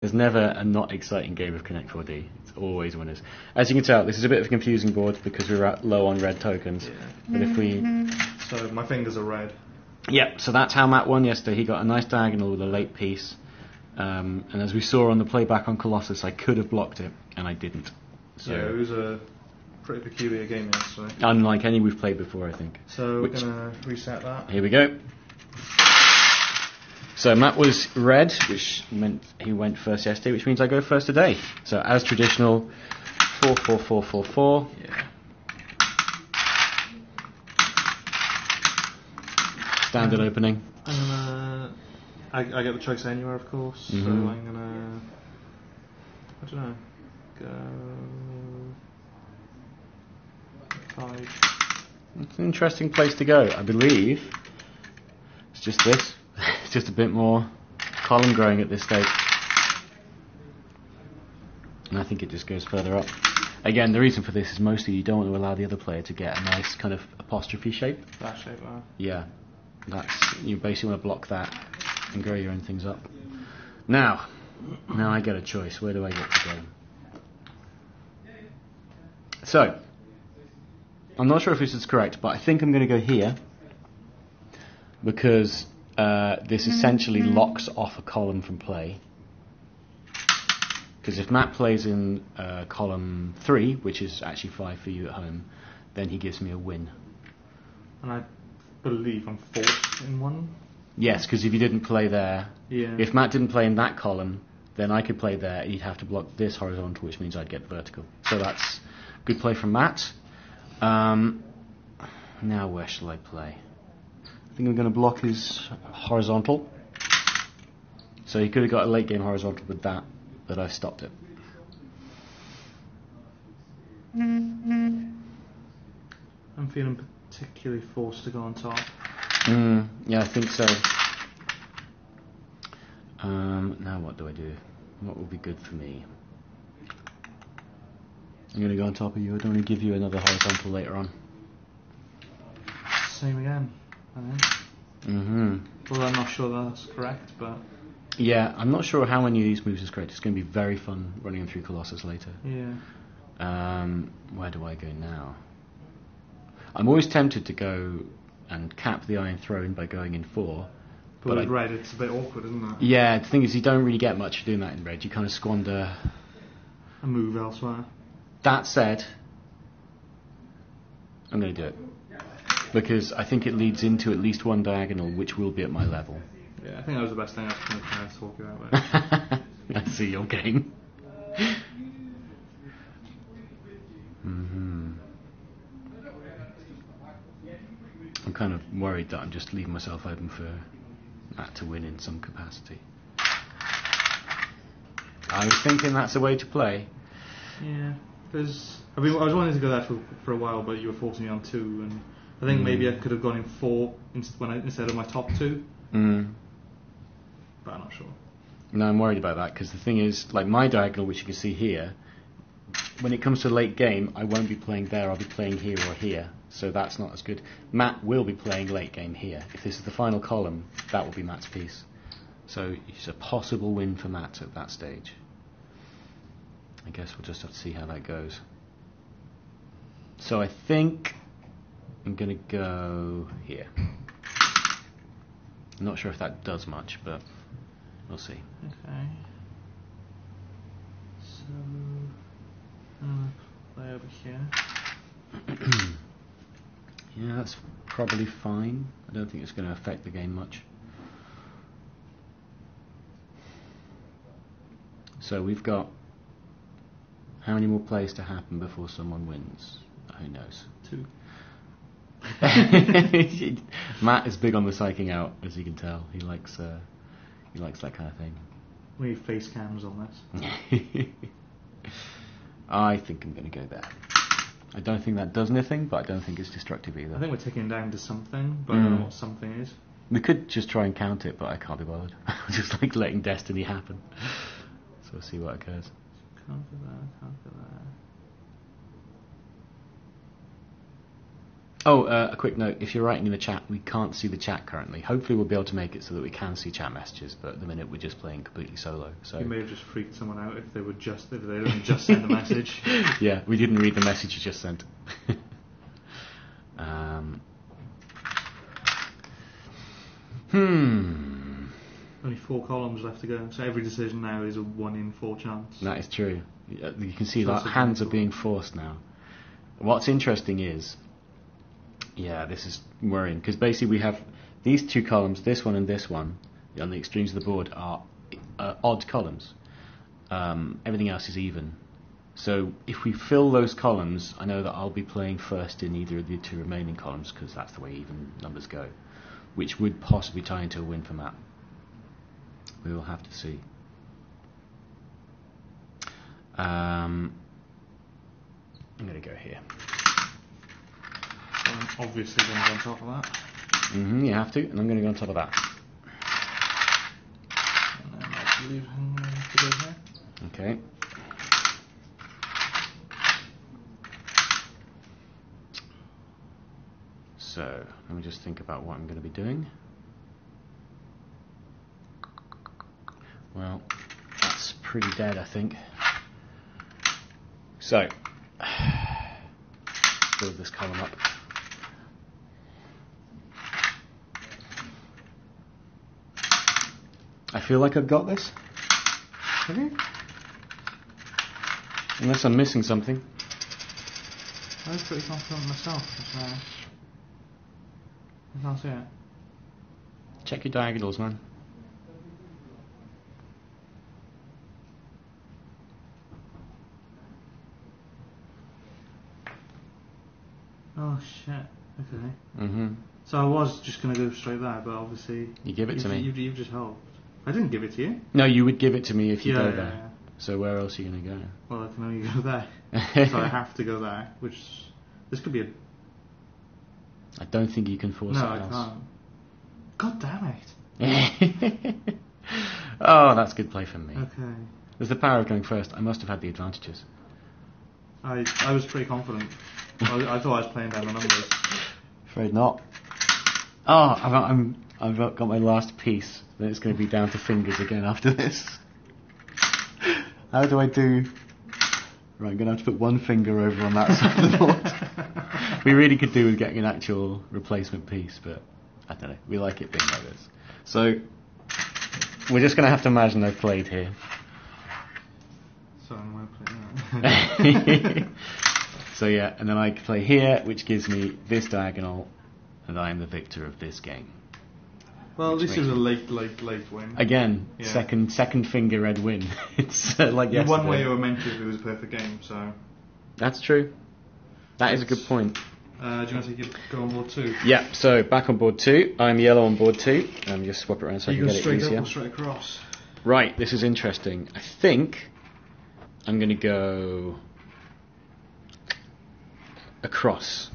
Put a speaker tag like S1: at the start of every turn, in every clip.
S1: There's never a not exciting game of Connect 4D. It's always winners. As you can tell, this is a bit of a confusing board because we're low on red tokens.
S2: Yeah.
S1: But if we...
S2: So my fingers are red.
S1: Yep, so that's how Matt won yesterday. He got a nice diagonal with a late piece. And as we saw on the playback on Colossus, I could have blocked it, and I didn't. So
S2: yeah, it was a pretty peculiar game yesterday.
S1: Unlike any we've played before, I think.
S2: So we're going to reset that.
S1: Here we go. So Matt was red, which meant he went first yesterday, which means I go first today. So as traditional, 4-4-4-4-4.
S2: Yeah.
S1: Standard opening.
S2: And I get the choice anywhere, of course.
S1: Mm-hmm.
S2: So I'm gonna, I don't know, go 5.
S1: It's an interesting place to go. I believe it's just this. It's just a bit more column growing at this stage. And I think it just goes further up. Again, the reason for this is mostly you don't want to allow the other player to get a nice kind of apostrophe shape.
S2: That shape there.
S1: Yeah. You basically want to block that and grow your own things up. Now I get a choice. Where do I get to go? So, I'm not sure if this is correct, but I think I'm going to go here because this essentially locks off a column from play. Because if Matt plays in column 3, which is actually 5 for you at home, then he gives me a win.
S2: And I believe I'm fourth in one.
S1: Yes, because if you didn't play there,
S2: Yeah.
S1: if Matt didn't play in that column, then I could play there. He'd have to block this horizontal, which means I'd get vertical. So that's good play from Matt. Now where shall I play? I think I'm going to block his horizontal. So he could have got a late game horizontal with that, but I've stopped it.
S2: I'm feeling particularly forced to go on top.
S1: Yeah, I think so. Now what do I do? What will be good for me? I'm going to go on top of you. I don't want to give you another horizontal later on.
S2: Same again, I think. Well, I'm not sure that's correct, but...
S1: Yeah, I'm not sure how many of these moves is correct. It's going to be very fun running them through Colossus later.
S2: Yeah.
S1: Where do I go now? I'm always tempted to go and cap the Iron Throne by going in 4.
S2: But with red, it's a bit awkward, isn't it?
S1: Yeah, the thing is, you don't really get much for doing that in red. You kind of squander
S2: a move elsewhere.
S1: That said, I'm going to do it. Because I think it leads into at least one diagonal, which will be at my level.
S2: Yeah, I think that was the best thing I was kind of talk you about.
S1: I see your game. I'm kind of worried that I'm just leaving myself open for that to win in some capacity. I was thinking that's a way to play.
S2: Yeah, because I was wanting to go there for a while, but you were forcing me on 2, and I think maybe I could have gone in 4 instead of my top 2. But I'm not sure.
S1: No, I'm worried about that because the thing is, like my diagonal, which you can see here, when it comes to late game, I won't be playing there. I'll be playing here or here, so that's not as good. Matt will be playing late game here. If this is the final column, that will be Matt's piece. So it's a possible win for Matt at that stage. I guess we'll just have to see how that goes. So I think I'm going to go here. I'm not sure if that does much, but we'll see.
S2: Okay. So, play over here.
S1: Yeah, that's probably fine. I don't think it's going to affect the game much. So we've got how many more plays to happen before someone wins? Who knows?
S2: 2.
S1: Matt is big on the psyching out, as you can tell. He likes that kind of thing.
S2: We need face cams on this.
S1: I think I'm going to go there. I don't think that does anything, but I don't think it's destructive either.
S2: I think we're taking down to something, but I don't know what something is.
S1: We could just try and count it, but I can't be bothered. Just like letting destiny happen. So we'll see what occurs.
S2: Can't do that, can't do that.
S1: Oh, a quick note. If you're writing in the chat, we can't see the chat currently. Hopefully we'll be able to make it so that we can see chat messages, but at the minute we're just playing completely solo. So
S2: you may have just freaked someone out if they'd only just sent a message.
S1: Yeah, we didn't read the message you just sent.
S2: Only 4 columns left to go, so every decision now is a 1 in 4 chance.
S1: That is true. You can see that hands are being forced now. What's interesting is, yeah, this is worrying, because basically we have these 2 columns, this one and this one, on the extremes of the board are odd columns. Everything else is even. So if we fill those columns, I know that I'll be playing first in either of the 2 remaining columns, because that's the way even numbers go, which would possibly tie into a win for Matt. We will have to see. I'm going to go here.
S2: So I'm obviously going to go on top of that.
S1: You have to, and I'm going to go on top of that.
S2: And then I believe I'm going to go here.
S1: Okay. So, let me just think about what I'm going to be doing. Well, that's pretty dead, I think. So, build this column up. I feel like I've got this.
S2: Have you?
S1: Unless I'm missing something.
S2: I was pretty confident myself. So I can't see it.
S1: Check your diagonals, man.
S2: Oh shit. Okay.
S1: Mm-hmm.
S2: So I was just going to go straight there, but obviously
S1: You give it to me.
S2: You've just helped. I didn't give it to you.
S1: No, you would give it to me if you go
S2: Yeah,
S1: there.
S2: yeah.
S1: So where else are you going to go?
S2: Well, I can only go there. So I have to go there, which this could be a...
S1: I don't think you can force
S2: No,
S1: it
S2: I
S1: else.
S2: can't. God damn it.
S1: Oh, that's good play from me.
S2: Okay.
S1: There's the power of going first. I must have had the advantages.
S2: I was pretty confident. I thought I was playing down the numbers.
S1: Afraid not. Oh, I've got my last piece. Then it's going to be down to fingers again after this. How do I do? Right, I'm going to have to put one finger over on that side of the board. We really could do with getting an actual replacement piece, but I don't know. We like it being like this. So we're just going to have to imagine I've played here.
S2: So I'm going to play that.
S1: So yeah, and then I play here, which gives me this diagonal, and I am the victor of this game.
S2: Well, this is a late win.
S1: Again,
S2: Yeah.
S1: second finger red win. It's like
S2: You won
S1: yesterday.
S2: where you were meant to if it was a perfect game, so...
S1: That's true. That is a good point.
S2: Do you want to go on board 2?
S1: Yeah, so back on board 2. I'm yellow on board 2. Just swap it around so I
S2: You
S1: can
S2: go
S1: get it
S2: straight up
S1: easier.
S2: or straight across?
S1: Right, this is interesting. I think I'm going to go across.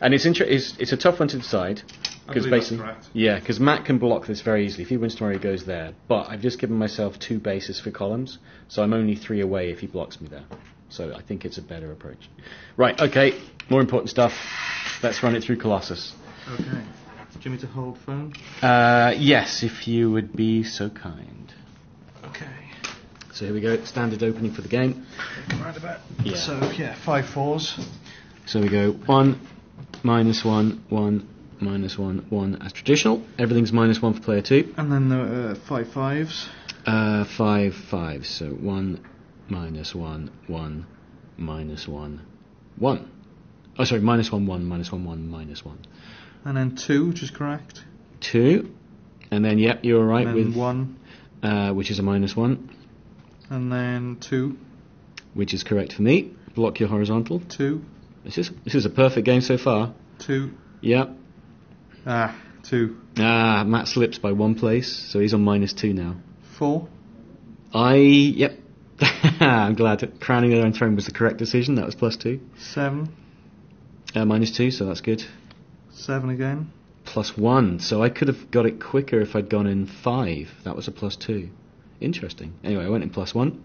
S1: And it's a tough one to decide.
S2: I
S1: Because
S2: believe that's
S1: basically,
S2: correct.
S1: yeah, because Matt can block this very easily. If he wins tomorrow, he goes there. But I've just given myself 2 bases for columns, so I'm only 3 away if he blocks me there. So I think it's a better approach. Right, okay, more important stuff. Let's run it through Colossus.
S2: Okay. Do you want me to hold phone?
S1: Yes, if you would be so kind.
S2: Okay.
S1: So here we go, standard opening for the game.
S2: Right about.
S1: Yeah.
S2: So, yeah, 5 4s.
S1: So we go 1, -1, 1, -1, 1 as traditional. Everything's -1 for player 2.
S2: And then 5 5s.
S1: 5 5s. So 1, -1, 1, -1, 1. Oh, sorry, -1, 1, -1, 1, -1.
S2: And then 2, which is correct.
S1: 2. And then, yep, you're right
S2: And then
S1: with
S2: 1.
S1: Which is a -1,
S2: And then 2.
S1: which is correct for me. Block your horizontal.
S2: 2.
S1: This is a perfect game so far.
S2: 2.
S1: Yep.
S2: 2.
S1: Matt slips by 1 place, so he's on -2 now.
S2: 4.
S1: Yep. I'm glad that crowning their own throne was the correct decision. That was +2.
S2: 7.
S1: -2, so that's good.
S2: 7 again.
S1: +1, so I could have got it quicker if I'd gone in 5. That was a +2. Interesting. Anyway, I went in +1.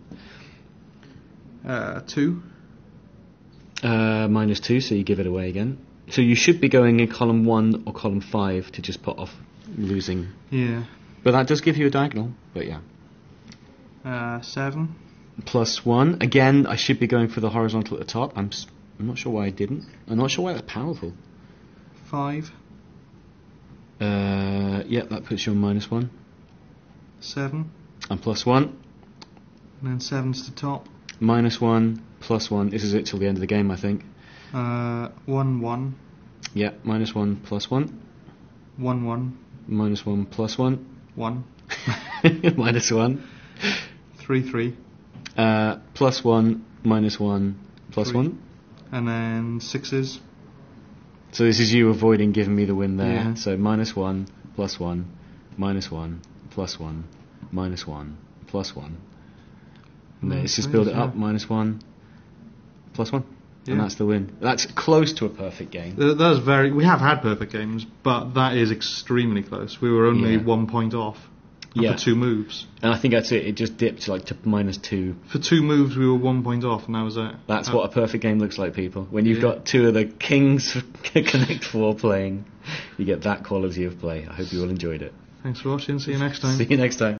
S2: 2.
S1: -2, so you give it away again. So you should be going in column 1 or column 5 to just put off losing.
S2: Yeah.
S1: But that does give you a diagonal, but yeah.
S2: 7.
S1: +1. Again, I should be going for the horizontal at the top. I'm not sure why I didn't. I'm not sure why that's powerful.
S2: 5.
S1: Yeah, that puts you on -1.
S2: 7.
S1: And +1.
S2: And then 7's the top.
S1: -1, +1. This is it till the end of the game, I think.
S2: 1, 1.
S1: Yeah, -1, +1.
S2: 1, 1.
S1: -1, +1.
S2: 1.
S1: -1.
S2: 3, 3.
S1: +1, -1, +1.
S2: And then 6s.
S1: So this is you avoiding giving me the win there.
S2: Yeah.
S1: So -1, +1, -1, +1, -1, +1. And then let's just build it up. -1, +1.
S2: Yeah.
S1: And that's the win. That's close to a perfect game.
S2: That was very. We have had perfect games, but that is extremely close. We were only
S1: Yeah.
S2: 1 point off.
S1: Yeah.
S2: For 2 moves.
S1: And I think that's it. It just dipped like to -2.
S2: For 2 moves, we were 1 point off, and that was it.
S1: That's what a perfect game looks like, people. When you've
S2: Yeah.
S1: got 2 of the kings Connect 4 playing, you get that quality of play. I hope you all enjoyed it.
S2: Thanks for watching. See you next time.
S1: See you next time.